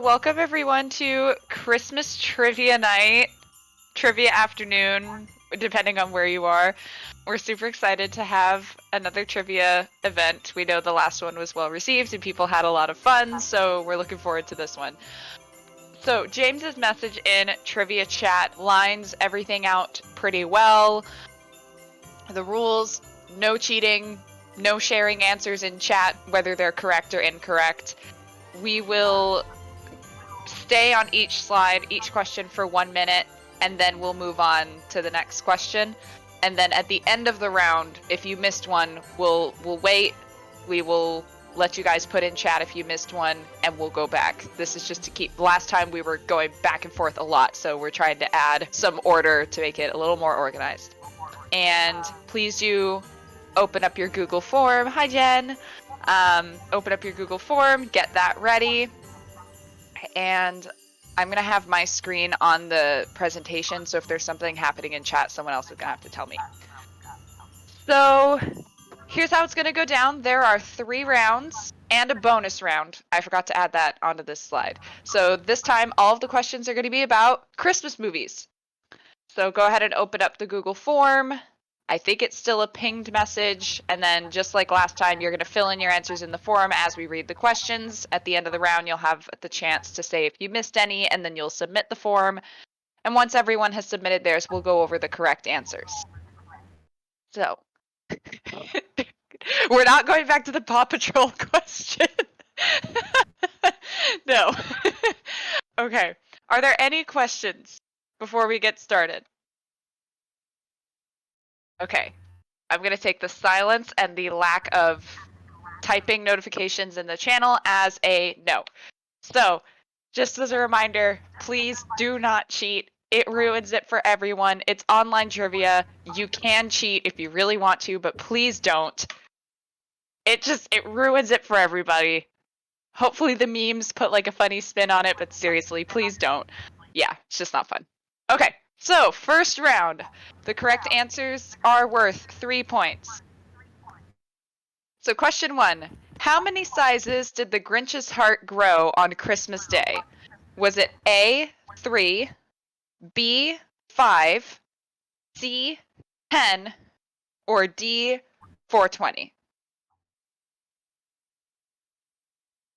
Welcome everyone to Christmas trivia night, trivia afternoon, depending on where you are. We're super excited to have another trivia event. We know the last one was well received and people had a lot of fun, so we're looking forward to this one. So James's message in trivia chat lines everything out pretty well. The rules, no cheating, no sharing answers in chat, whether they're correct or incorrect. We will stay on each slide, each question for 1 minute, and then we'll move on to the next question. And then at the end of the round, if you missed one, we'll wait. We will let you guys put in chat if you missed one, and we'll go back. This is just to keep. Last time we were going back and forth a lot, so we're trying to add some order to make it a little more organized. And please do open up your Google form. Hi, Jen. Open up your Google form, get that ready. And I'm going to have my screen on the presentation, so if there's something happening in chat, someone else is going to have to tell me. So here's how it's going to go down. There are 3 rounds and a bonus round. I forgot to add that onto this slide. So this time, all of the questions are going to be about Christmas movies. So go ahead and open up the Google form. I think it's still a pinged message, and then just like last time, you're going to fill in your answers in the forum as we read the questions. At the end of the round, you'll have the chance to say if you missed any, and then you'll submit the form. And once everyone has submitted theirs, we'll go over the correct answers. So, we're not going back to the Paw Patrol question. No. Okay. Are there any questions before we get started? Okay. I'm going to take the silence and the lack of typing notifications in the channel as a no. So, just as a reminder, please do not cheat. It ruins it for everyone. It's online trivia. You can cheat if you really want to, but please don't. It ruins it for everybody. Hopefully the memes put like a funny spin on it, but seriously, please don't. Yeah, it's just not fun. Okay, so first round. The correct answers are worth 3 points. So question 1. How many sizes did the Grinch's heart grow on Christmas Day? Was it A, 3, B, 5, C, 10, or D, 420?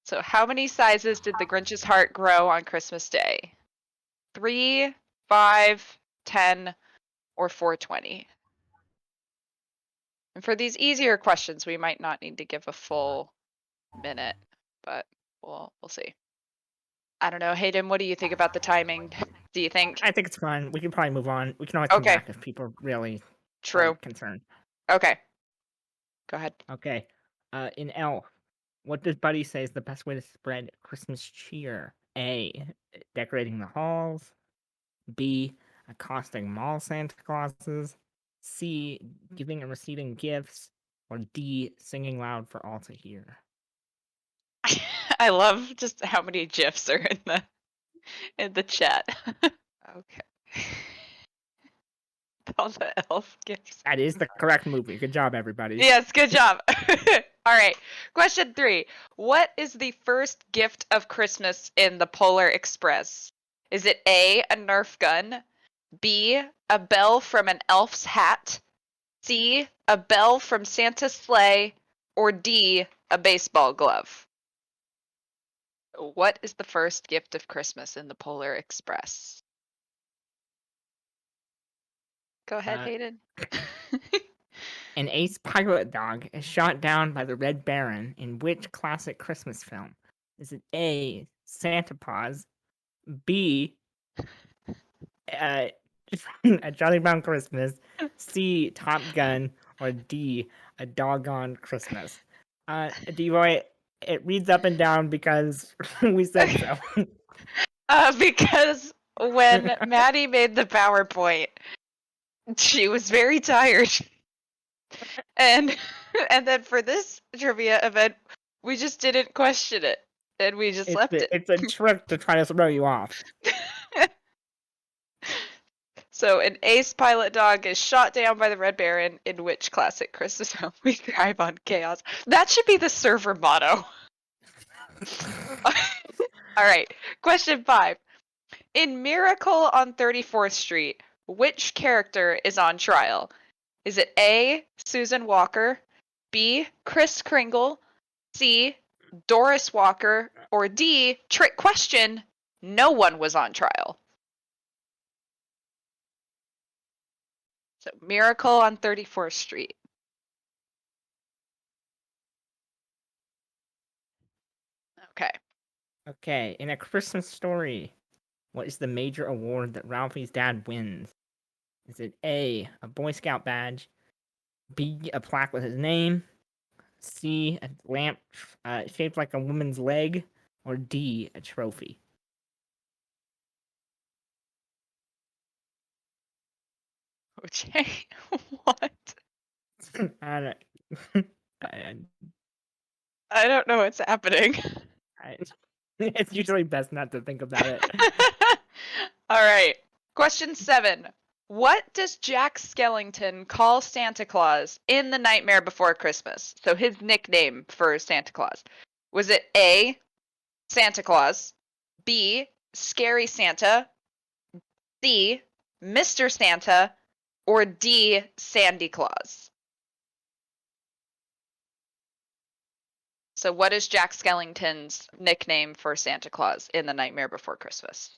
So how many sizes did the Grinch's heart grow on Christmas Day? 3, 5, 10, or 420? And for these easier questions, we might not need to give a full minute, but we'll see. I don't know. Hayden, what do you think about the timing? Do you think? I think it's fine. We can probably move on. We can always come Okay. back if people are really True. concerned. Okay. Go ahead. Okay. In Elf, what does Buddy say is the best way to spread Christmas cheer? A. Decorating the halls. B. Accosting mall Santa Clauses. C. Giving and receiving gifts. Or D. Singing loud for all to hear. I love just how many GIFs are in the chat. Okay. All the elf gifts. That is the correct movie. Good job, everybody. Yes, good job. All right. Question 3. What is the first gift of Christmas in the Polar Express? Is it A, a Nerf gun, B, a bell from an elf's hat, C, a bell from Santa's sleigh, or D, a baseball glove? What is the first gift of Christmas in the Polar Express? Go ahead, Hayden. An ace pilot dog is shot down by the Red Baron in which classic Christmas film? Is it A, Santa Paws, B, A Charlie Brown Christmas, C, Top Gun, or D, A Doggone Christmas? D-Boy, it reads up and down because we said so. Because when Maddie made the PowerPoint, she was very tired. And then for this trivia event, we just didn't question it. And we just left it. It's a trick to try to throw you off. So an ace pilot dog is shot down by the Red Baron in which classic Christmas film? We thrive on chaos. That should be the server motto. All right. Question 5. In Miracle on 34th Street, which character is on trial? Is it A, Susan Walker, B, Kris Kringle, C, Doris Walker, or D, trick question, no one was on trial? So, Miracle on 34th Street. Okay. Okay, in A Christmas Story, what is the major award that Ralphie's dad wins? Is it A, a Boy Scout badge, B, a plaque with his name, C, a lamp shaped like a woman's leg, or D, a trophy? Okay. What? I don't, I, I don't know what's happening. it's usually best not to think about it. All right. Question 7. What does Jack Skellington call Santa Claus in The Nightmare Before Christmas? So his nickname for Santa Claus. Was it A, Santa Claus, B, Scary Santa, C, Mr. Santa, or D, Sandy Claus? So what is Jack Skellington's nickname for Santa Claus in The Nightmare Before Christmas?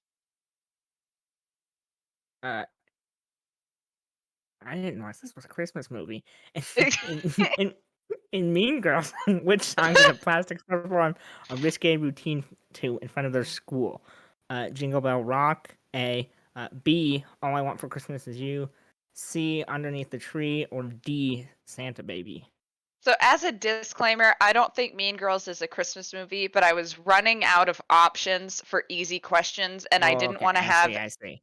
Uh, I didn't realize this was a Christmas movie. In, in, in Mean Girls, which song does a plastic perform a risque routine to in front of their school? Jingle Bell Rock, A. B. All I Want for Christmas Is You, C. Underneath the Tree, or D. Santa Baby. So, as a disclaimer, I don't think Mean Girls is a Christmas movie, but I was running out of options for easy questions, and I Oh, didn't okay. want to I see. have I see.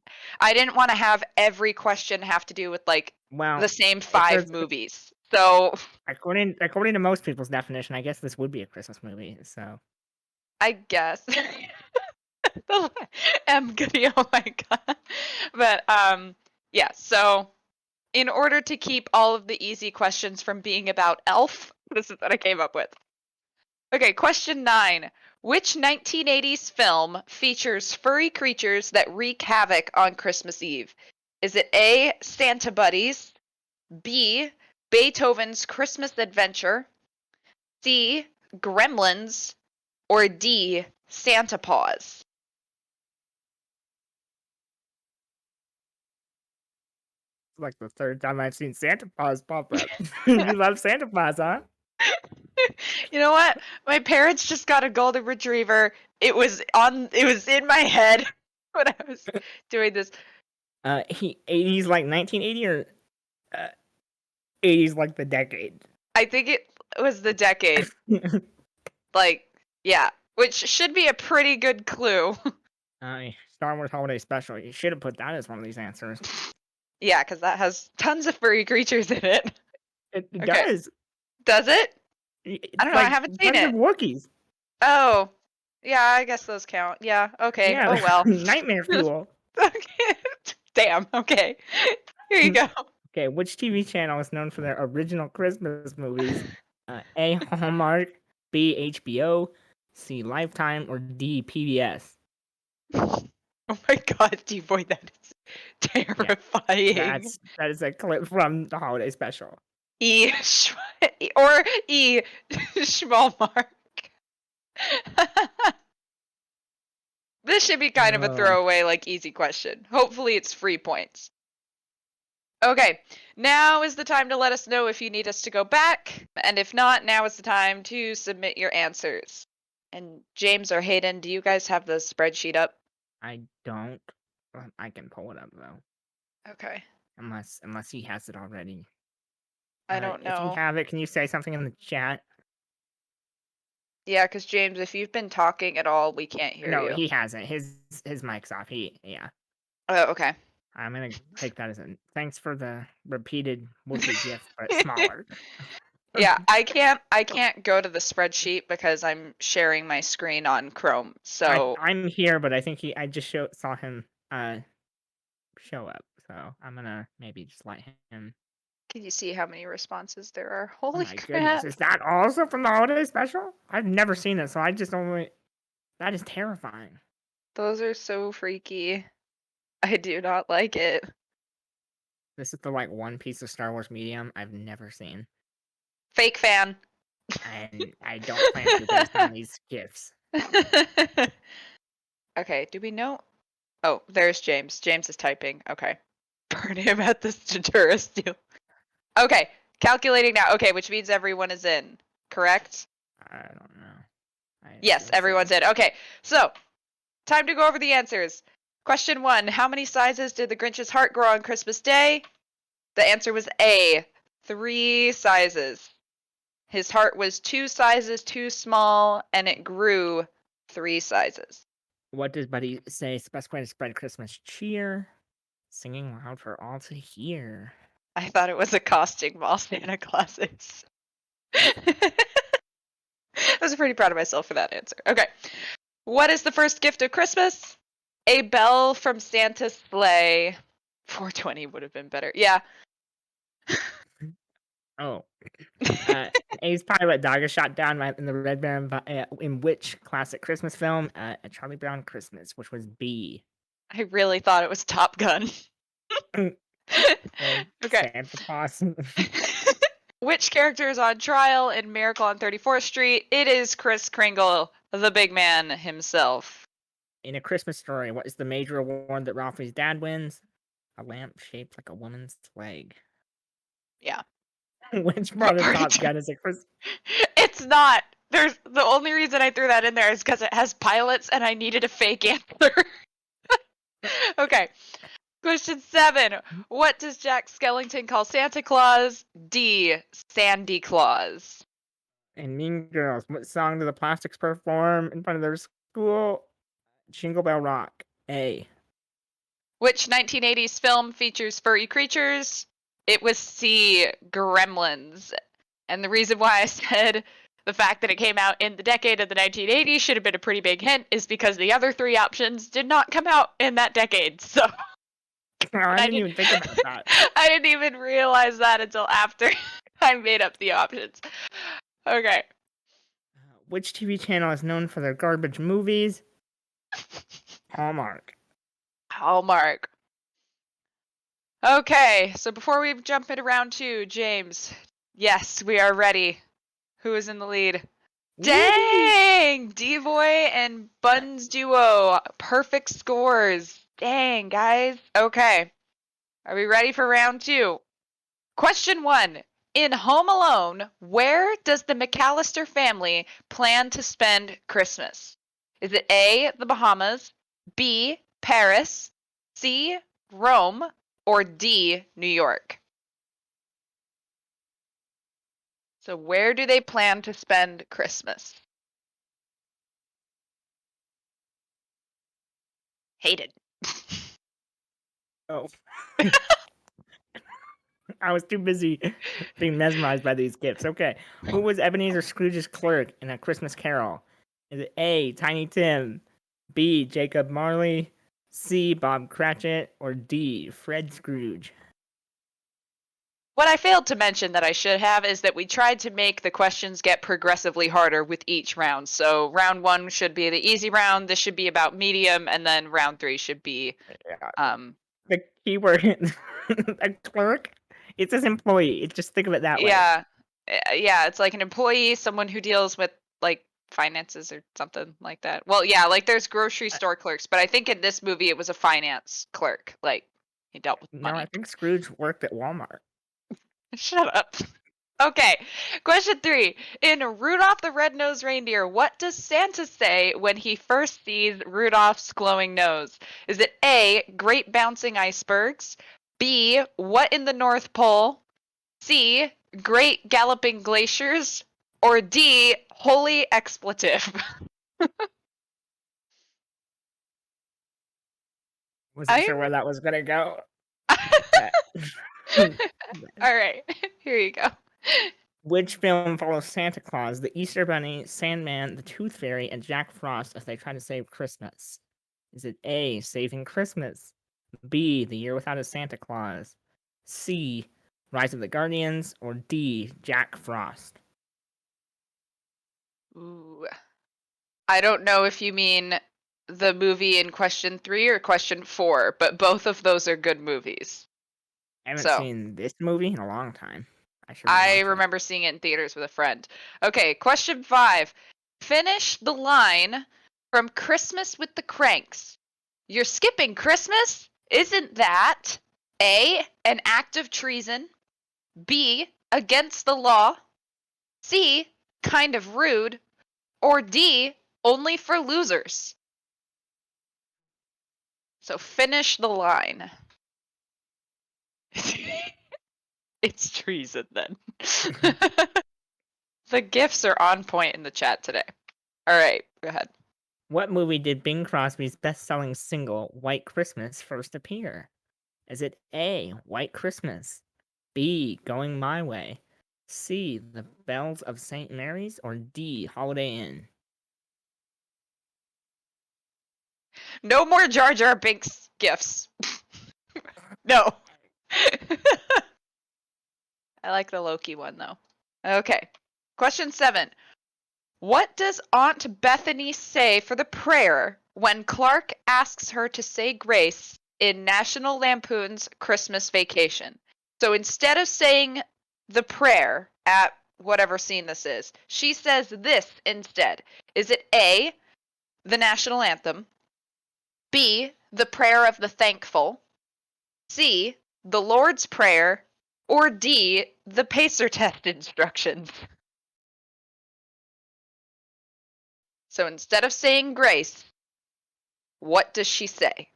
every question have to do with like Well, the same if 5 there's movies. So, according to most people's definition, I guess this would be a Christmas movie. So I guess M goody, oh my god. But yeah, so in order to keep all of the easy questions from being about Elf, this is what I came up with. Okay, question 9. Which 1980s film features furry creatures that wreak havoc on Christmas Eve? Is it A, Santa Buddies, B, Beethoven's Christmas Adventure, C, Gremlins, or D, Santa Paws? it's like the third time I've seen Santa Paws pop up. You love Santa Paws, huh? You know what? My parents just got a golden retriever. It was in my head when I was doing this. He 80s like 1980 or 80s like the decade. I think it was the decade. Like, yeah, which should be a pretty good clue. Star Wars Holiday Special. You should have put that as one of these answers. Yeah, because that has tons of furry creatures in it. It Okay. does. Does it? It's I don't know. I like haven't seen tons of it. Wookiees. Oh, yeah, I guess those count. Yeah, okay. Yeah, Oh, well. nightmare fuel. Okay. Damn, okay. Here you go. Okay, which TV channel is known for their original Christmas movies? A. Hallmark, B. HBO, C. Lifetime, or D. PBS? Oh my god, D-Boy, that is Yeah, terrifying. that is a clip from the holiday special. E. Or E. Schmalmark. This should be kind of a Oh, throwaway, like, easy question. Hopefully it's free points. Okay, now is the time to let us know if you need us to go back, and if not, now is the time to submit your answers. And James or Hayden, do you guys have the spreadsheet up? I don't. I can pull it up though, Okay, unless he has it already. I don't If you know. have it, can you say something in the chat? Yeah, because James, if you've been talking at all, we can't hear No, you. he hasn't. His mic's off. Yeah. Oh, okay. I'm gonna take that as a thanks for the repeated Wookiee gif, but smaller. Yeah, I can't go to the spreadsheet because I'm sharing my screen on Chrome. So I'm here, but I think I just saw him show up, so I'm gonna maybe just let him. can you see how many responses there are? Oh Holy my goodness, crap. is that also from the holiday special? I've never seen it, so I just only That is terrifying. Those are so freaky. I do not like it. This is the like one piece of Star Wars medium I've never seen, Fake fan. and I don't plan to based on these gifs. Okay, do we know? Oh, there's James. James is typing. Okay. Burn him at the Statura Steel. Okay, calculating now. Okay, which means everyone is in, correct? I don't know. I Yes, assume so. everyone's in. Okay, so time to go over the answers. Question 1. How many sizes did the Grinch's heart grow on Christmas Day? The answer was A. 3 sizes. His heart was 2 sizes too small, and it grew 3 sizes. What does Buddy say? It's the best way to spread Christmas cheer. Singing loud for all to hear. I thought it was accosting while Santa Claus is. I was pretty proud of myself for that answer. Okay. What is the first gift of Christmas? A bell from Santa's sleigh. 420 would have been better. Yeah. Oh. An ace pilot dog is shot down in the Red Baron in which classic Christmas film? A Charlie Brown Christmas, which was B. I really thought it was Top Gun. Or Okay. Santa Claus. Which character is on trial in Miracle on 34th Street? It is Kris Kringle, the big man himself. In A Christmas Story, what is the major award that Ralphie's dad wins? A lamp shaped like a woman's leg. Yeah. Which What part of part Top of Gun is a Christmas? It's not. There's the only reason I threw that in there is because it has pilots and I needed a fake answer. Okay. Question 7. What does Jack Skellington call Santa Claus? D. Sandy Claus. And Mean Girls, what song do the Plastics perform in front of their school? Jingle Bell Rock. A. Which 1980s film features furry creatures? It was C. Gremlins. And the reason why I said the fact that it came out in the decade of the 1980s should have been a pretty big hint is because the other 3 options did not come out in that decade. So Oh, I didn't even think about that. I didn't even realize that until after I made up the options. Okay. Which TV channel is known for their garbage movies? Hallmark. Hallmark. Okay, so before we jump into round 2, James, yes, we are ready. Who is in the lead? Woo! Dang! D-Boy and Buns duo. Perfect scores. Dang, guys. Okay. Are we ready for round 2? Question 1. In Home Alone, where does the McAllister family plan to spend Christmas? Is it A, the Bahamas, B, Paris, C, Rome, or D, New York? So where do they plan to spend Christmas? Hated. Oh. I was too busy being mesmerized by these gifts. Okay. Who was Ebenezer Scrooge's clerk in A Christmas Carol? Is it A, Tiny Tim, B, Jacob Marley, C, Bob Cratchit, or D, Fred Scrooge? What I failed to mention that I should have is that we tried to make the questions get progressively harder with each round. So round 1 should be the easy round, this should be about medium, and then round 3 should be Yeah. The keyword, a clerk, it says employee. Just think of it that way. yeah, it's like an employee, someone who deals with like finances or something like that. Well, yeah, like there's grocery store clerks, but I think in this movie it was a finance clerk. Like he dealt with No, I money. think Scrooge worked at Walmart. Shut up. Okay, question 3. In Rudolph the Red-Nosed Reindeer, what does Santa say when he first sees Rudolph's glowing nose? Is it A, great bouncing icebergs, B, what in the North Pole, C, great galloping glaciers, or D, holy expletive? Wasn't I sure where that was gonna go. All right, here you go. Which film follows Santa Claus, the Easter Bunny, Sandman, the Tooth Fairy, and Jack Frost as they try to save Christmas? Is it A, Saving Christmas, B, The Year Without a Santa Claus, C, Rise of the Guardians, or D, Jack Frost? Ooh. I don't know if you mean the movie in question 3 or question 4, but both of those are good movies. I haven't So, seen this movie in a long time. I should I rewatch it. remember seeing it in theaters with a friend. Okay, question 5. Finish the line from Christmas with the Cranks. You're skipping Christmas? Isn't that A, an act of treason, B, against the law, C, kind of rude, or D, only for losers? So finish the line. It's treason then. The gifts are on point in the chat today. All right, go ahead. What movie did Bing Crosby's best-selling single "White Christmas" first appear? Is it A. White Christmas, B. Going My Way, C. The Bells of St. Mary's, or D. Holiday Inn? No more Jar Jar Binks gifts. No. I like the Loki one though. Okay. Question 7. What does Aunt Bethany say for the prayer when Clark asks her to say grace in National Lampoon's Christmas Vacation? So instead of saying the prayer at whatever scene this is, she says this instead. Is it A, the national anthem, B, the prayer of the thankful, C, the Lord's Prayer, or D, the pacer test instructions? So instead of saying grace, what does she say?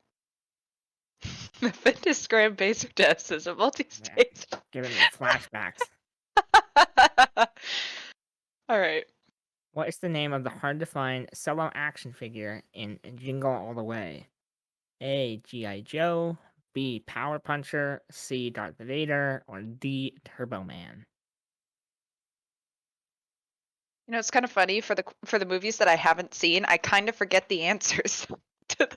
The fitness gram pacer test is a multi-stage. Giving me flashbacks. All right. What is the name of the hard-to-find solo action figure in Jingle All the Way? A. G.I. Joe, B. Power Puncher, C. Darth Vader, or D. Turbo Man? You know, it's kind of funny for the movies that I haven't seen. I kind of forget the answers to,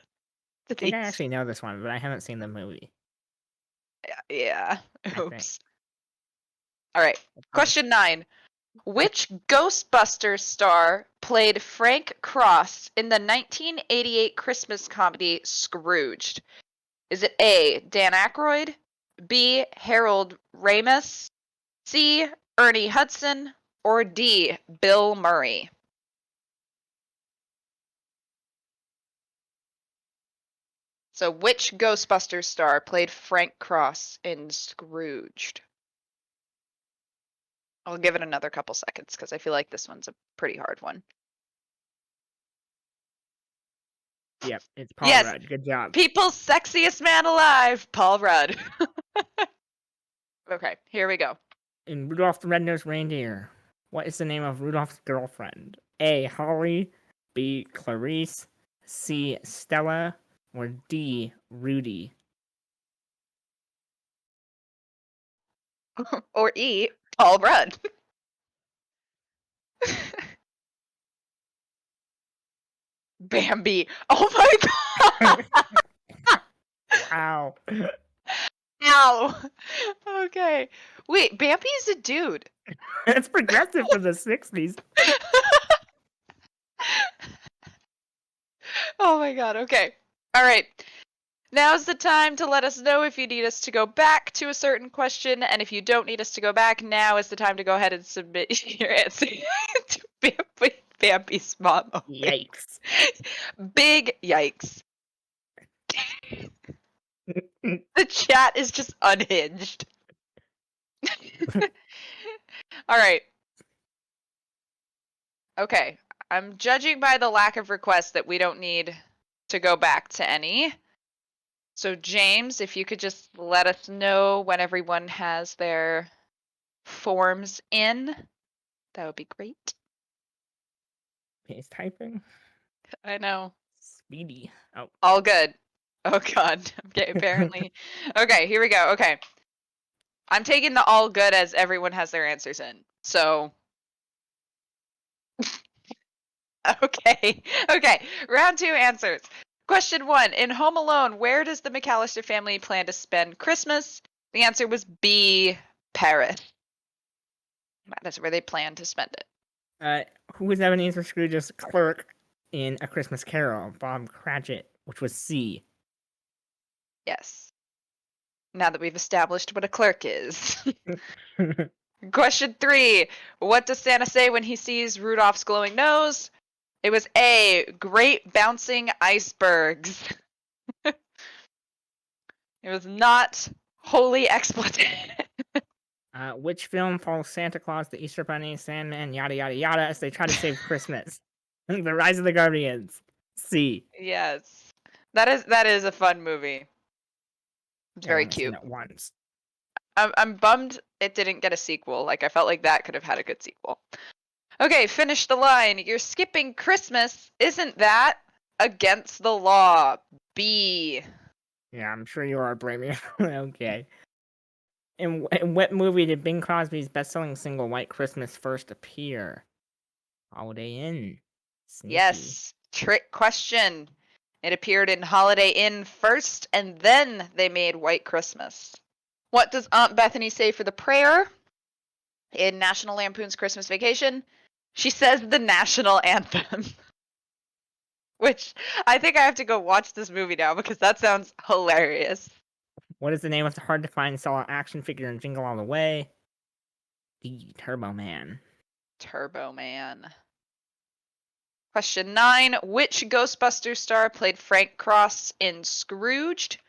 I think I these. actually know this one, but I haven't seen the movie. Yeah. I think. Oops. All right. Question 9. Which Ghostbusters star played Frank Cross in the 1988 Christmas comedy Scrooged? Is it A, Dan Aykroyd, B, Harold Ramis, C, Ernie Hudson, or D, Bill Murray? So which Ghostbusters star played Frank Cross in Scrooged? I'll give it another couple seconds because I feel like this one's a pretty hard one. Yep, it's Paul Yes, Rudd. Good job. people's sexiest man alive, Paul Rudd. Okay, here we go. In Rudolph the Red-Nosed Reindeer, what is the name of Rudolph's girlfriend? A. Holly, B. Clarice, C. Stella, or D. Rudy? Or E, Paul Rudd. Bambi. Oh my god. Wow. Ow. Okay. Wait, Bambi's a dude. It's progressive for the 60s. Oh my god. Okay. All right. Now's the time to let us know if you need us to go back to a certain question, and if you don't need us to go back, now is the time to go ahead and submit your answer to Bambi's mom. Yikes. Big yikes. The chat is just unhinged. All right. Okay. I'm judging by the lack of requests that we don't need to go back to any. So, James, if you could just let us know when everyone has their forms in, that would be great. He's typing. I know. Speedy. Oh. All good. Oh, God. Okay, apparently. Okay, here we go. Okay. I'm taking the all good as everyone has their answers in. So, okay. Okay. Round 2 answers. Question 1. In Home Alone, where does the McAllister family plan to spend Christmas? The answer was B, Paris. That is where they plan to spend it. Who was Ebenezer Scrooge's clerk in A Christmas Carol, Bob Cratchit, which was C. Yes. Now that we've established what a clerk is. Question 3. What does Santa say when he sees Rudolph's glowing nose? It was A. Great bouncing icebergs. It was not wholly expletive. Which film follows Santa Claus, the Easter Bunny, Sandman, yada yada yada, as they try to save Christmas? The Rise of the Guardians. C. Yes. That is a fun movie. It's I've very only seen cute. it once. I'm bummed it didn't get a sequel. Like, I felt like that could have had a good sequel. Okay, finish the line. You're skipping Christmas. Isn't that against the law? B. Yeah, I'm sure you are blaming. Okay. In what movie did Bing Crosby's best-selling single "White Christmas" first appear? Holiday Inn. Sneaky. Yes. Trick question. It appeared in Holiday Inn first, and then they made White Christmas. What does Aunt Bethany say for the prayer in National Lampoon's Christmas Vacation? She says the national anthem. Which I think I have to go watch this movie now because that sounds hilarious. What is the name of the hard-to-find solo action figure in Jingle All the Way? The Turbo Man. Turbo Man. Question 9. Which Ghostbusters star played Frank Cross in Scrooged?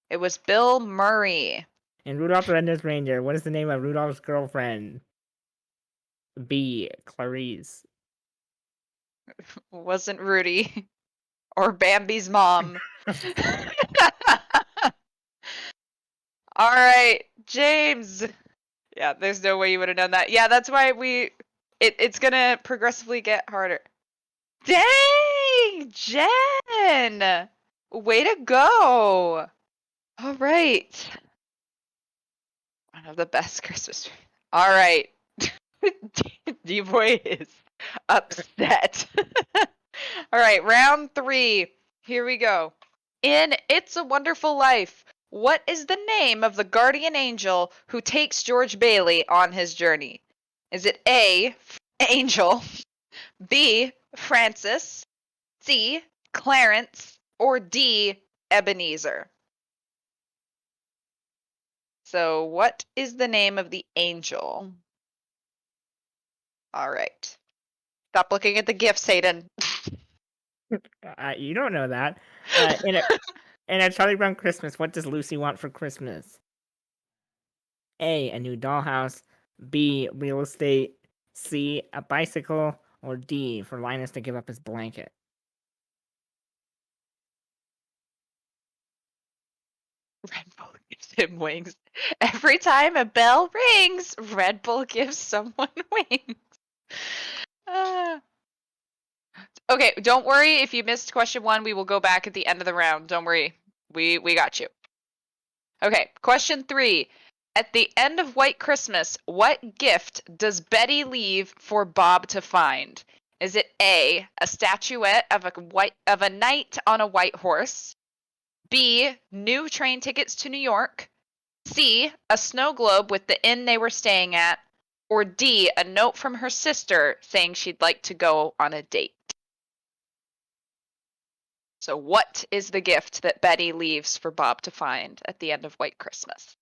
It was Bill Murray. In Rudolph the Red-Nosed Reindeer, what is the name of Rudolph's girlfriend? B. Clarice. Wasn't Rudy or Bambi's mom. All right, James. Yeah, there's no way you would have done that. Yeah, that's why it's gonna progressively get harder. Dang, Jen! Way to go! All right. One of the best Christmas. All right. D-Boy is upset. All right, round 3. Here we go. In It's a Wonderful Life, what is the name of the guardian angel who takes George Bailey on his journey? Is it A, Angel, B, Francis, C, Clarence, or D, Ebenezer? So, what is the name of the angel? All right. Stop looking at the gifts, Hayden. You don't know that. In a Charlie Brown Christmas, what does Lucy want for Christmas? A. A new dollhouse. B. Real estate. C. A bicycle. Or D. For Linus to give up his blanket. Red Bull gives him wings. Every time a bell rings, Red Bull gives someone wings. Ah. Okay, don't worry if you missed question 1. We will go back at the end of the round. Don't worry. We got you. Okay, question 3. At the end of White Christmas, what gift does Betty leave for Bob to find? Is it A, a statuette of a knight on a white horse? B, new train tickets to New York? C, a snow globe with the inn they were staying at? Or D, a note from her sister saying she'd like to go on a date? So what is the gift that Betty leaves for Bob to find at the end of White Christmas?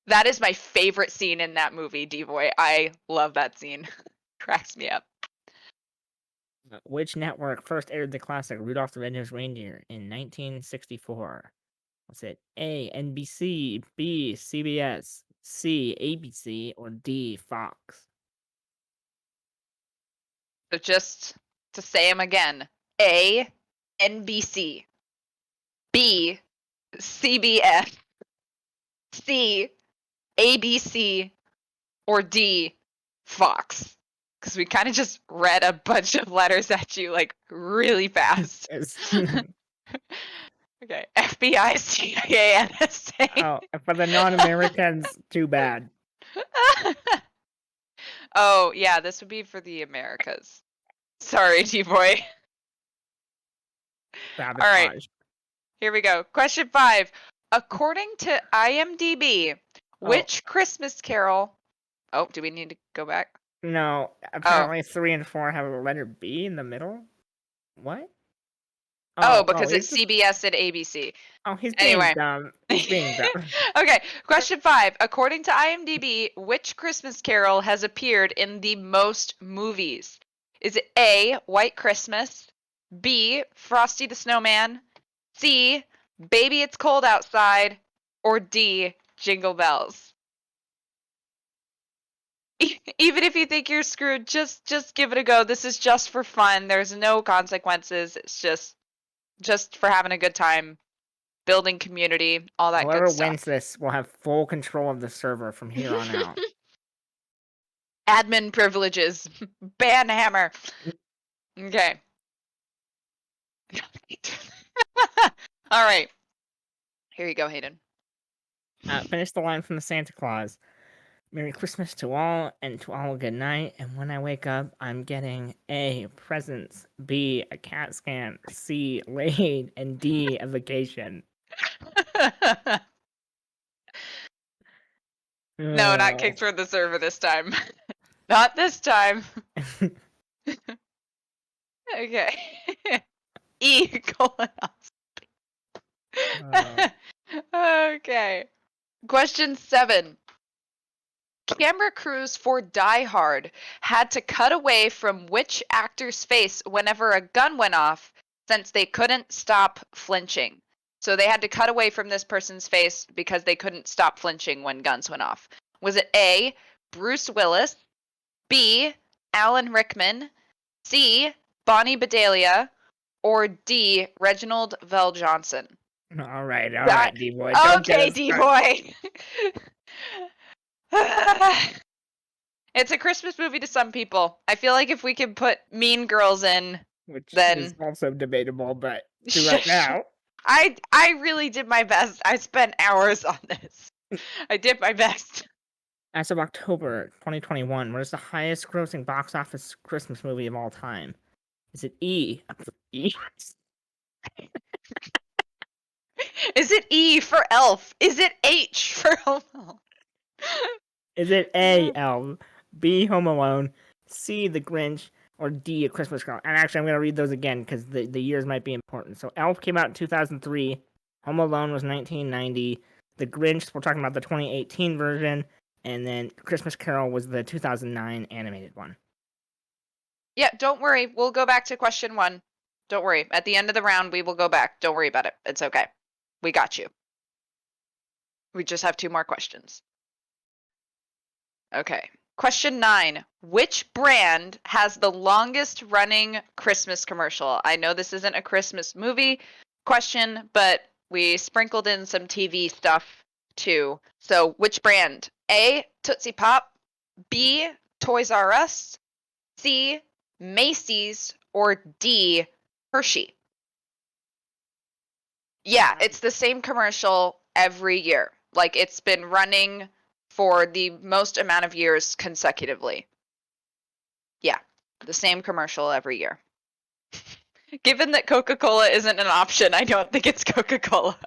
That is my favorite scene in that movie, D-Boy. I love that scene. Cracks me up. Which network first aired the classic Rudolph the Red-Nosed Reindeer in 1964? Was it A. NBC, B. CBS, C. ABC, or D. Fox? So just to say them again. A, NBC. B, CBS. C, ABC. Or D, Fox. Because we kind of just read a bunch of letters at you like really fast. Okay, FBI, CIA, NSA. Oh, for the non-Americans, too bad. Oh, yeah, this would be for the Americas. Sorry, T-Boy. All right, Sabotage. here we go. Question 5. According to IMDb, Oh, which Christmas carol... Oh, do we need to go back? no. Oh, Apparently 3 and 4 have a letter B in the middle. What? Oh, because he's it's just CBS and ABC. he's being Anyway. dumb. He's being dumb. Okay, question 5. According to IMDb, which Christmas Carol has appeared in the most movies? Is it A, White Christmas, B, Frosty the Snowman, C, Baby It's Cold Outside, or D, Jingle Bells? Even if you think you're screwed, just give it a go. This is just for fun. There's no consequences. It's just for having a good time, building community, all that good Whoever stuff. wins this will have full control of the server from here on out. Admin privileges. Ban hammer. Okay. All right. Here you go, Hayden. Finish the line from the Santa Claus. Merry Christmas to all, and to all a good night. And when I wake up, I'm getting A, presents, B, a CAT scan, C, laid, and D, a vacation. No, not kicked from the server this time. Not this time. Okay. E, colonoscopy. Okay. Question 7. Camera crews for Die Hard had to cut away from which actor's face whenever a gun went off, since they couldn't stop flinching. So they had to cut away from this person's face because they couldn't stop flinching when guns went off. Was it A, Bruce Willis, B, Alan Rickman, C, Bonnie Bedelia, or D, Reginald Vell Johnson? All right, D-boy. Don't get Okay, us started. D-boy. It's a Christmas movie to some people. I feel like if we could put Mean Girls in, Which then is also debatable, but to right now. I really did my best. I spent hours on this. I did my best. As of October 2021, what is the highest grossing box office Christmas movie of all time? Is it E? E? Is it E for Elf? Is it H for Home Alone? Is it A, Elf, B, Home Alone, C, The Grinch, or D, A Christmas Carol? And actually, I'm going to read those again because the years might be important. So Elf came out in 2003. Home Alone was 1990. The Grinch, we're talking about the 2018 version. And then Christmas Carol was the 2009 animated one. Yeah, don't worry. We'll go back to question 1. Don't worry. At the end of the round, we will go back. Don't worry about it. It's okay. We got you. We just have 2 more questions. Okay. Question 9. Which brand has the longest running Christmas commercial? I know this isn't a Christmas movie question, but we sprinkled in some TV stuff too. So, which brand? A, Tootsie Pop, B, Toys R Us, C, Macy's, or D, Hershey? Yeah, it's the same commercial every year. Like, it's been running for the most amount of years consecutively. Yeah, the same commercial every year. Given that Coca-Cola isn't an option, I don't think it's Coca-Cola.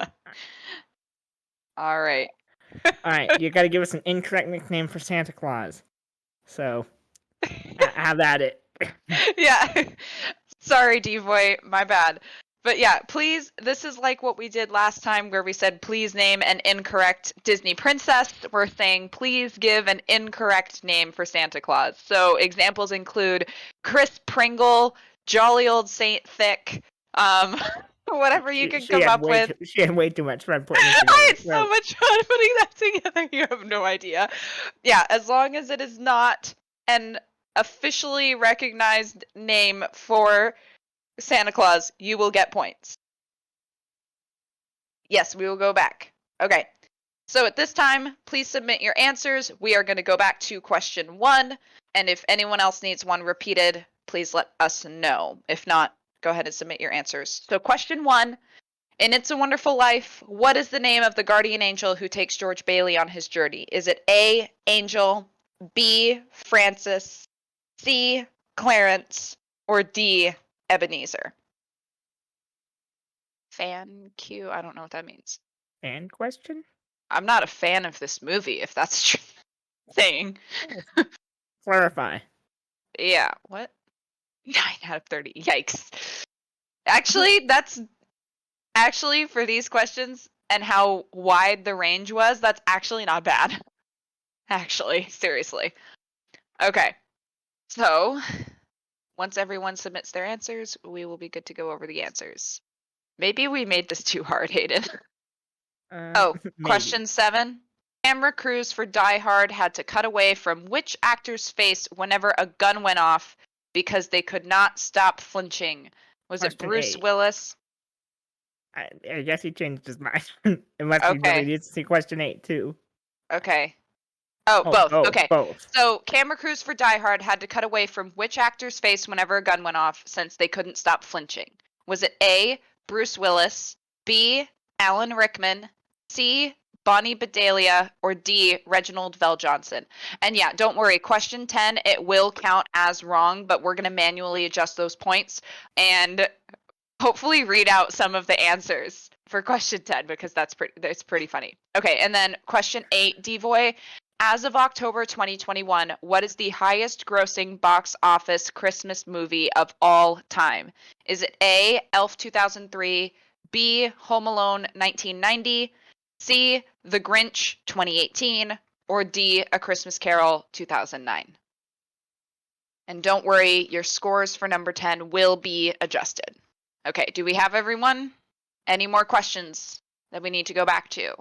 All right. All right, you got to give us an incorrect nickname for Santa Claus. So, have at it. Yeah. Sorry, D-Boy, my bad. But yeah, please, this is like what we did last time where we said, please name an incorrect Disney princess. We're saying, please give an incorrect name for Santa Claus. So examples include Chris Pringle, Jolly Old Saint Thick, whatever you can come up with. She had way too much fun putting this together. I had so much fun putting that together. You have no idea. Yeah, as long as it is not an officially recognized name for Santa Claus, you will get points. Yes, we will go back. Okay. So at this time, please submit your answers. We are going to go back to question 1. And if anyone else needs one repeated, please let us know. If not, go ahead and submit your answers. So question 1, in It's a Wonderful Life, what is the name of the guardian angel who takes George Bailey on his journey? Is it A, Angel, B, Francis, C, Clarence, or D, Ebenezer? Fan Q? I don't know what that means. Fan question? I'm not a fan of this movie, if that's a true thing. Clarify. Yeah, what? 9 out of 30. Yikes. Actually, that's actually for these questions and how wide the range was, that's actually not bad. Actually, seriously. Okay. So, once everyone submits their answers, we will be good to go over the answers. Maybe we made this too hard, Hayden. Oh, Maybe. question 7. Camera crews for Die Hard had to cut away from which actor's face whenever a gun went off because they could not stop flinching? Was it Question Bruce 8. Willis? I guess he changed his mind. Unless he really Okay. needs to see question 8 too. Okay. Oh, Oh, both. both. Okay. Both. So, camera crews for Die Hard had to cut away from which actor's face whenever a gun went off since they couldn't stop flinching? Was it A, Bruce Willis, B, Alan Rickman, C, Bonnie Bedelia, or D, Reginald VelJohnson? And yeah, don't worry, question 10, it will count as wrong, but we're going to manually adjust those points and hopefully read out some of the answers for question 10 because that's pretty funny. Okay, and then question 8, Devoy, as of October 2021, what is the highest grossing box office Christmas movie of all time? Is it A, Elf 2003, B, Home Alone 1990, C, The Grinch 2018, or D, A Christmas Carol 2009? And don't worry, your scores for number 10 will be adjusted. Okay, do we have everyone? Any more questions that we need to go back to?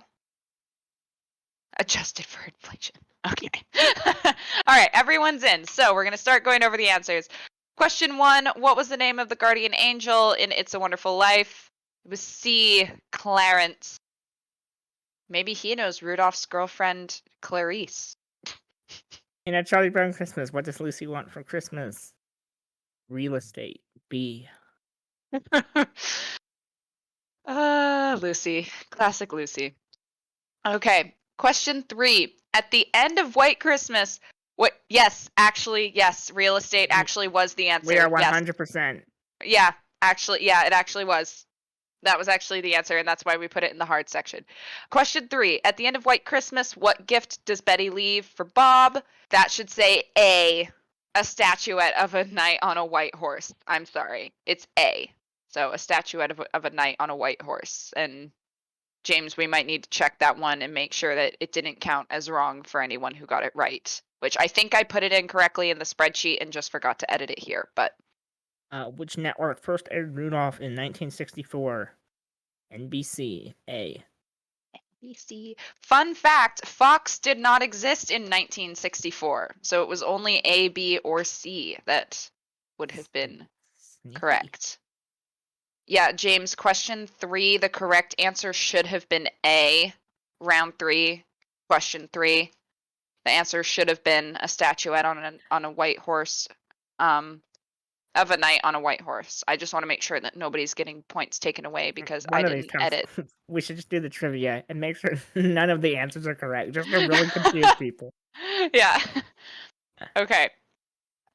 Adjusted for inflation. Okay. All right, everyone's in. So we're going to start going over the answers. Question 1, what was the name of the guardian angel in It's a Wonderful Life? It was C, Clarence. Maybe he knows Rudolph's girlfriend, Clarice. In A Charlie Brown Christmas, what does Lucy want for Christmas? Real estate. B. Lucy. Classic Lucy. Okay, question 3. At the end of White Christmas, what? Yes, actually, yes. Real estate actually was the answer. We are Yes. 100%. Yeah, actually, yeah, it actually was. That was actually the answer, and that's why we put it in the hard section. Question 3. At the end of White Christmas, what gift does Betty leave for Bob? That should say A, a statuette of a knight on a white horse. I'm sorry. It's A. So a statuette of a knight on a white horse. And James, we might need to check that one and make sure that it didn't count as wrong for anyone who got it right, which I think I put it in correctly in the spreadsheet and just forgot to edit it here. But Which network first aired Rudolph in 1964? NBC. A. BC. Fun fact, Fox did not exist in 1964, so it was only A, B, or C that would have been Sneaky. correct. Yeah, James, question 3, the correct answer should have been A. Round 3, question 3. The answer should have been a statuette on a white horse, of a knight on a white horse. I just want to make sure that nobody's getting points taken away because One I of these didn't times, edit. we should just do the trivia and make sure none of the answers are correct, just to really confuse people. Yeah. Okay.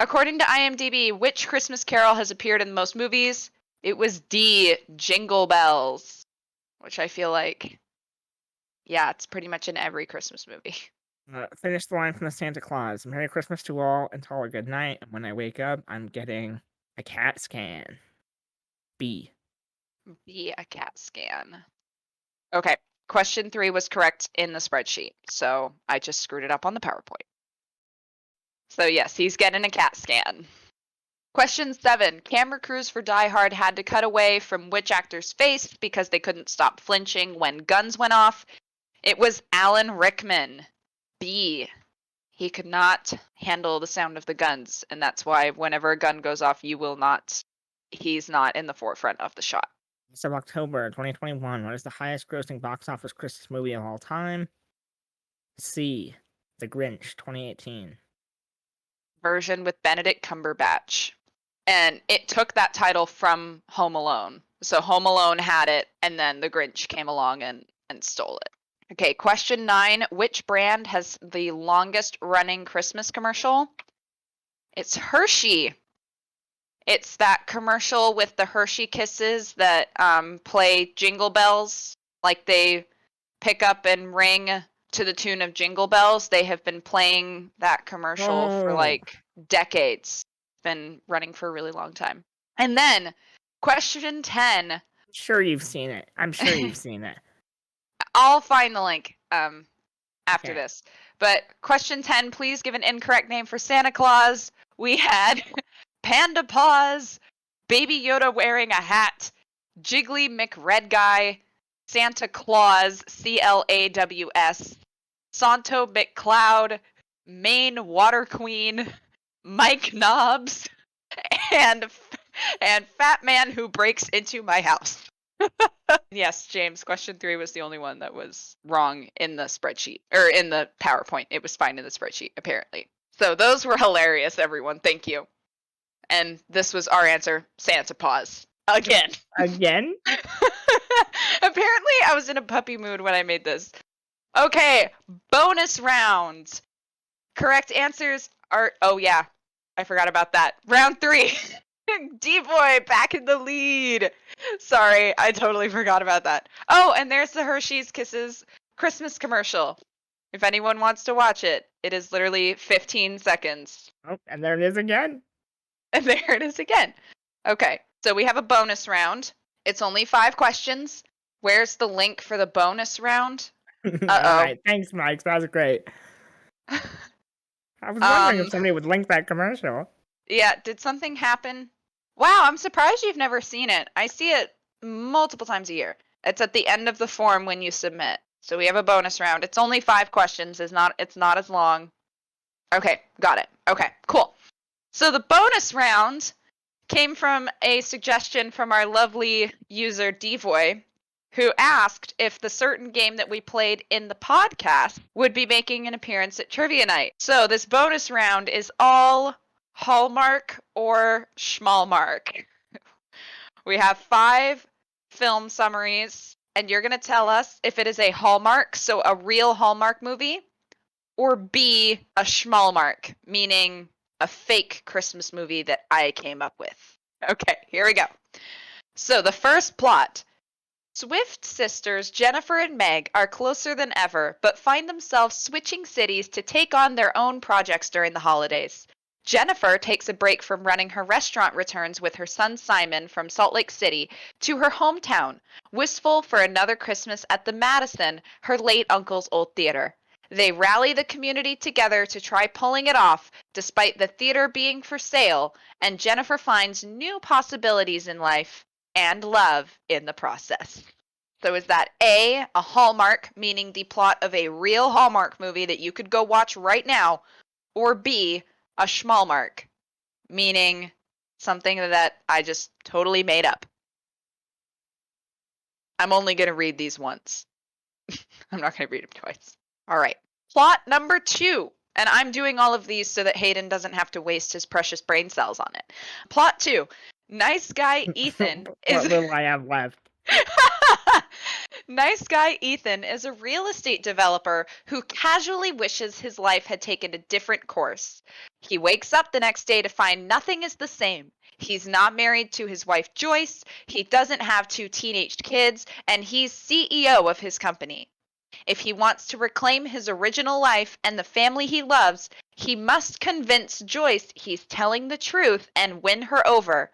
According to IMDb, which Christmas Carol has appeared in the most movies? It was D, Jingle Bells, which I feel like, yeah, it's pretty much in every Christmas movie. Finish the line from the Santa Claus. Merry Christmas to all, until a good night. And when I wake up, I'm getting a CAT scan. B. B, a CAT scan. Okay. Question 3 was correct in the spreadsheet, so I just screwed it up on the PowerPoint. So yes, he's getting a CAT scan. Question 7. Camera crews for Die Hard had to cut away from which actor's face because they couldn't stop flinching when guns went off? It was Alan Rickman. B. He could not handle the sound of the guns, and that's why whenever a gun goes off, he's not in the forefront of the shot. So October 2021, what is the highest grossing box office Christmas movie of all time? C. The Grinch 2018. Version with Benedict Cumberbatch. And it took that title from Home Alone. So Home Alone had it, and then The Grinch came along and stole it. Okay, question 9. Which brand has the longest running Christmas commercial? It's Hershey. It's that commercial with the Hershey Kisses that play Jingle Bells. Like they pick up and ring to the tune of Jingle Bells. They have been playing that commercial for like decades. It's been running for a really long time. And then Question 10. Sure, you've seen it. I'm sure you've seen it. I'll find the link after Okay. this. But question 10, please give an incorrect name for Santa Claus. We had Panda Paws, Baby Yoda wearing a hat, Jiggly McRed Guy, Santa Claus, Claws, Santo McCloud, Maine Water Queen, Mike Knobs, and Fat Man Who Breaks Into My House. Yes, James, question 3 was the only one that was wrong in the spreadsheet, or in the PowerPoint. It was fine in the spreadsheet, apparently. So those were hilarious, everyone. Thank you. And this was our answer, Santa Paws. Again. Again? Apparently, I was in a puppy mood when I made this. Okay, bonus round. Correct answers are... Oh, yeah. I forgot about that. Round 3. D-Boy back in the lead. Sorry, I totally forgot about that. Oh, and there's the Hershey's Kisses Christmas commercial. If anyone wants to watch it, it is literally 15 seconds. Oh, and there it is again. And there it is again. Okay, so we have a bonus round. It's only 5 questions. Where's the link for the bonus round? All right, thanks, Mike. That was great. I was wondering if somebody would link that commercial. Yeah, did something happen? Wow, I'm surprised you've never seen it. I see it multiple times a year. It's at the end of the form when you submit. So we have a bonus round. It's only 5 questions. It's not as long. Okay, got it. Okay, cool. So the bonus round came from a suggestion from our lovely user Devoy, who asked if the certain game that we played in the podcast would be making an appearance at Trivia Night. So this bonus round is all Hallmark or Schmalmark. We have 5 film summaries, and you're going to tell us if it is a Hallmark, so a real Hallmark movie, or B, a Schmalmark, meaning a fake Christmas movie that I came up with. Okay, here we go. So the first plot. Swift sisters Jennifer and Meg are closer than ever, but find themselves switching cities to take on their own projects during the holidays. Jennifer takes a break from running her restaurant returns with her son Simon from Salt Lake City to her hometown, wistful for another Christmas at the Madison, her late uncle's old theater. They rally the community together to try pulling it off, despite the theater being for sale, and Jennifer finds new possibilities in life and love in the process. So is that A, a Hallmark, meaning the plot of a real Hallmark movie that you could go watch right now, or B, a Schmalmark, meaning something that I just totally made up? I'm only going to read these once. I'm not going to read them twice. All right. Plot number 2. And I'm doing all of these so that Hayden doesn't have to waste his precious brain cells on it. Plot 2. Nice guy Ethan is... What little I have left. Nice guy Ethan is a real estate developer who casually wishes his life had taken a different course. He wakes up the next day to find nothing is the same. He's not married to his wife Joyce, he doesn't have 2 teenaged kids, and he's CEO of his company. If he wants to reclaim his original life and the family he loves, he must convince Joyce he's telling the truth and win her over.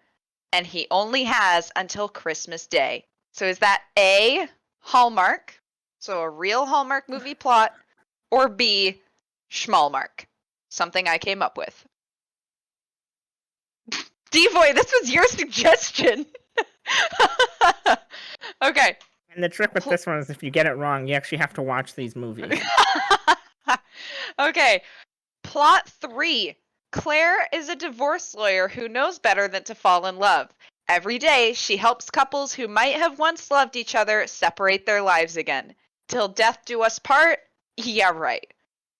And he only has until Christmas Day. So is that A, Hallmark, so a real Hallmark movie plot, or B, Schmalmark, something I came up with? Devoy, this was your suggestion. Okay. And the trick with this one is if you get it wrong, you actually have to watch these movies. Okay. Plot 3. Claire is a divorce lawyer who knows better than to fall in love. Every day, she helps couples who might have once loved each other separate their lives again. Till death do us part? Yeah, right.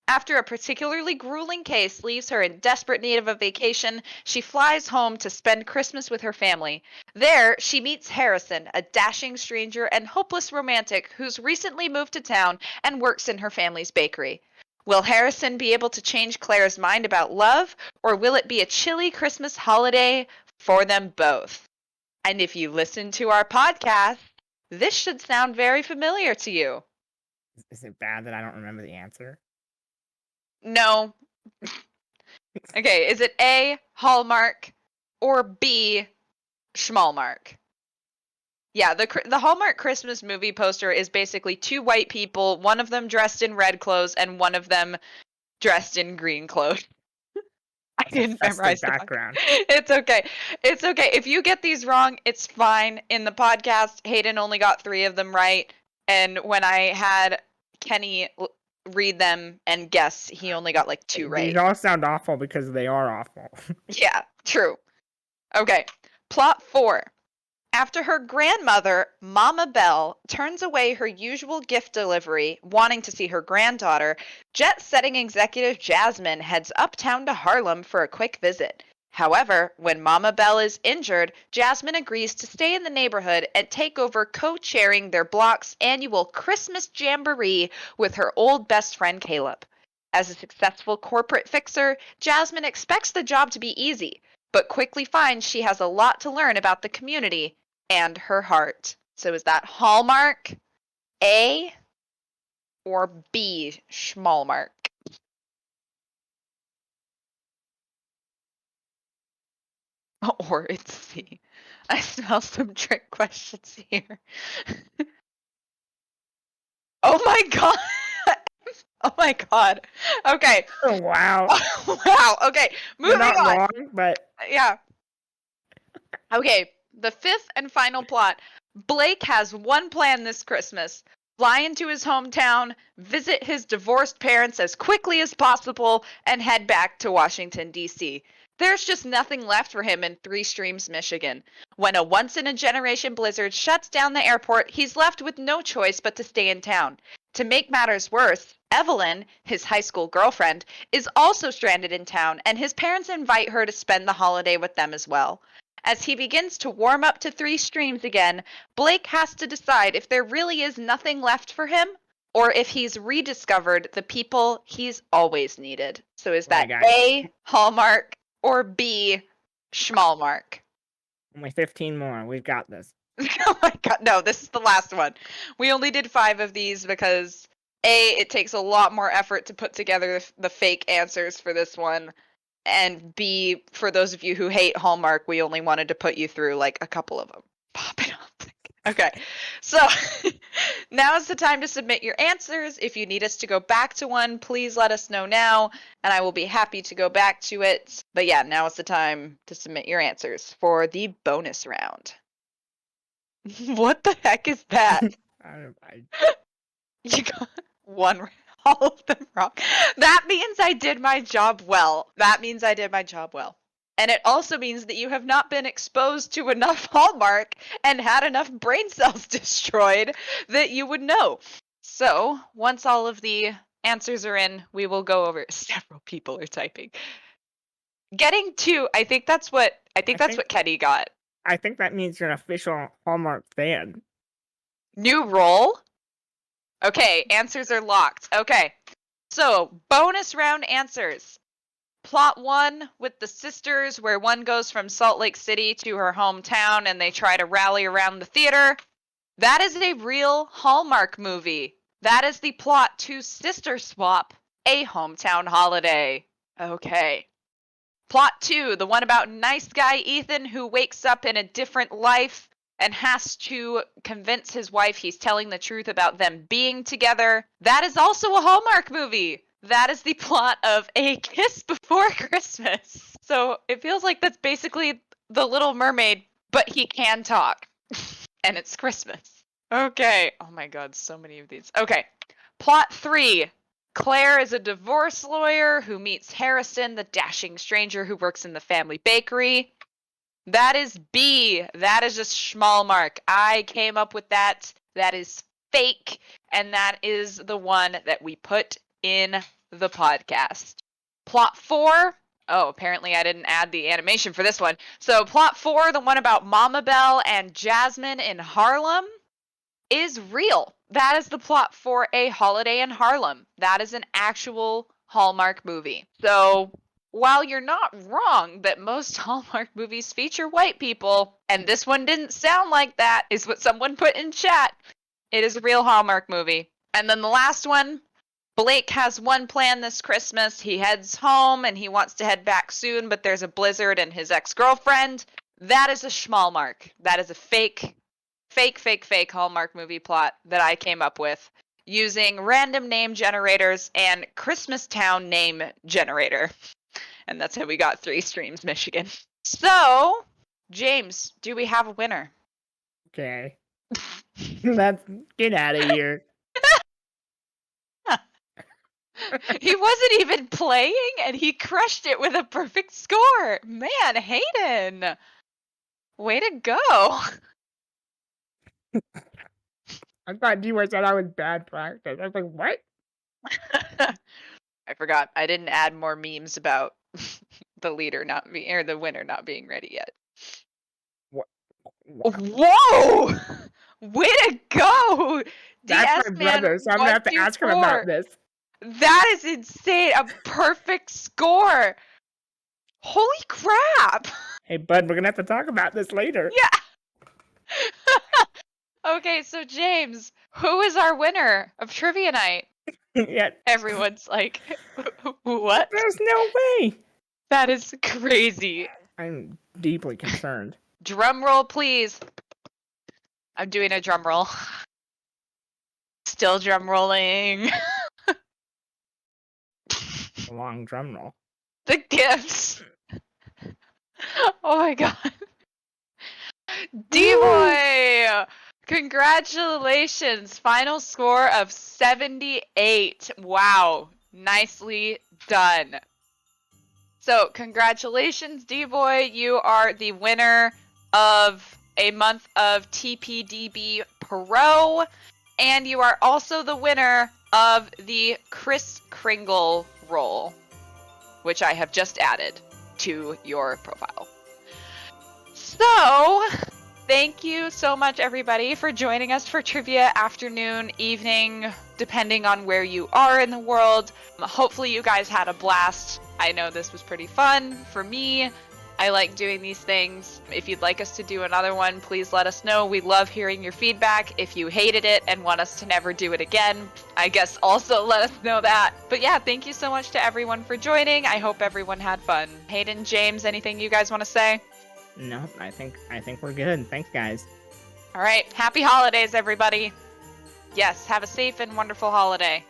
After a particularly grueling case leaves her in desperate need of a vacation, she flies home to spend Christmas with her family. There, she meets Harrison, a dashing stranger and hopeless romantic who's recently moved to town and works in her family's bakery. Will Harrison be able to change Claire's mind about love, or will it be a chilly Christmas holiday for them both? And if you listen to our podcast, this should sound very familiar to you. Is it bad that I don't remember the answer? No. Okay, is it A, Hallmark, or B, Schmalmark? Yeah, the Hallmark Christmas movie poster is basically two white people, one of them dressed in red clothes and one of them dressed in green clothes. I It's a didn't festive memorize the background. It's okay. It's okay. If you get these wrong, it's fine. In the podcast, Hayden only got 3 of them right, and when I had Kenny read them and guess, he only got like 2 right. These all sound awful because they are awful. Yeah, true. Okay. Plot 4. After her grandmother, Mama Belle, turns away her usual gift delivery, wanting to see her granddaughter, jet-setting executive Jasmine heads uptown to Harlem for a quick visit. However, when Mama Belle is injured, Jasmine agrees to stay in the neighborhood and take over co-chairing their block's annual Christmas Jamboree with her old best friend Caleb. As a successful corporate fixer, Jasmine expects the job to be easy, but quickly finds she has a lot to learn about the community and her heart. So is that Hallmark, A, or B, Schmalmark? Or it's C. I smell some trick questions here. Oh my god. Oh my god. Okay. Oh, wow. Wow. Okay. You're Moving not on. wrong, but Yeah. Okay, the 5th and final plot. Blake has one plan this Christmas: fly into his hometown, visit his divorced parents as quickly as possible, and head back to Washington, D.C. There's just nothing left for him in Three Streams, Michigan. When a once-in-a-generation blizzard shuts down the airport, he's left with no choice but to stay in town. To make matters worse, Evelyn, his high school girlfriend, is also stranded in town, and his parents invite her to spend the holiday with them as well. As he begins to warm up to Three Streams again, Blake has to decide if there really is nothing left for him or if he's rediscovered the people he's always needed. So is right, that guys. A, Hallmark, or B, Schmalmark? Only 15 more. We've got this. Oh my god, no, this is the last one. We only did 5 of these because A, it takes a lot more effort to put together the fake answers for this one. And B, for those of you who hate Hallmark, we only wanted to put you through like a couple of them. Pop it up. Okay, so now is the time to submit your answers. If you need us to go back to one, please let us know now, and I will be happy to go back to it. But yeah, now is the time to submit your answers for the bonus round. What the heck is that? You got one, all of them wrong. That means I did my job well. That means I did my job well. And it also means that you have not been exposed to enough Hallmark and had enough brain cells destroyed that you would know. So, once all of the answers are in, we will go over. Several people are typing. Getting to, I think that's what Kenny got. I think that means you're an official Hallmark fan. New role? Okay, answers are locked. Okay. So, bonus round answers. Plot 1 with the sisters, where one goes from Salt Lake City to her hometown and they try to rally around the theater. That is a real Hallmark movie. That is the plot to Sister Swap, a hometown holiday. Okay. Plot 2, the one about nice guy Ethan who wakes up in a different life and has to convince his wife he's telling the truth about them being together. That is also a Hallmark movie. That is the plot of A Kiss Before Christmas. So it feels like that's basically The Little Mermaid, but he can talk. And it's Christmas. Okay. Oh my god, so many of these. Okay. Plot 3. Claire is a divorce lawyer who meets Harrison, the dashing stranger who works in the family bakery. That is B. That is just Schmalmark. I came up with that. That is fake. And that is the one that we put in the podcast. Plot 4. Oh, apparently I didn't add the animation for this one. So plot 4, the one about Mama Belle and Jasmine in Harlem, is real. That is the plot for A Holiday in Harlem. That is an actual Hallmark movie. So while you're not wrong that most Hallmark movies feature white people, and this one didn't sound like that, is what someone put in chat, it is a real Hallmark movie. And then the last one, Blake has one plan this Christmas. He heads home and he wants to head back soon, but there's a blizzard and his ex-girlfriend. That is a Schmalmark. That is a fake fake Hallmark movie plot that I came up with using random name generators and Christmas town name generator. And that's how we got 3 streams, Michigan. So, James, do we have a winner? Okay. Let's get out of here. He wasn't even playing and he crushed it with a perfect score. Man, Hayden. Way to go. I thought D-Boy said I was bad practice. I was like, what? I forgot. I didn't add more memes about the leader not being, or the winner not being ready yet. What? Whoa! Way to go! That's DS my man brother, so I'm gonna have to ask him 124. about this. That is insane. A perfect score. Holy crap. Hey, bud, we're gonna have to talk about this later. Yeah. Okay, so James, who is our winner of Trivia Night? Yeah. Everyone's like, what? There's no way. That is crazy. I'm deeply concerned. Drum roll, please. I'm doing a drum roll. Still drum rolling. A long drum roll. The gifts. Oh my god. D-Boy! Congratulations! Final score of 78. Wow. Nicely done. So, congratulations, D-Boy. You are the winner of a month of TPDb Pro. And you are also the winner of the Kris Kringle role, which I have just added to your profile. So, thank you so much, everybody, for joining us for trivia afternoon, evening, depending on where you are in the world. Hopefully you guys had a blast. I know this was pretty fun for me. I like doing these things. If you'd like us to do another one, please let us know. We love hearing your feedback. If you hated it and want us to never do it again, I guess also let us know that. But yeah, thank you so much to everyone for joining. I hope everyone had fun. Hayden, James, anything you guys want to say? No, I think we're good. Thanks, guys. All right. Happy holidays, everybody. Yes, have a safe and wonderful holiday.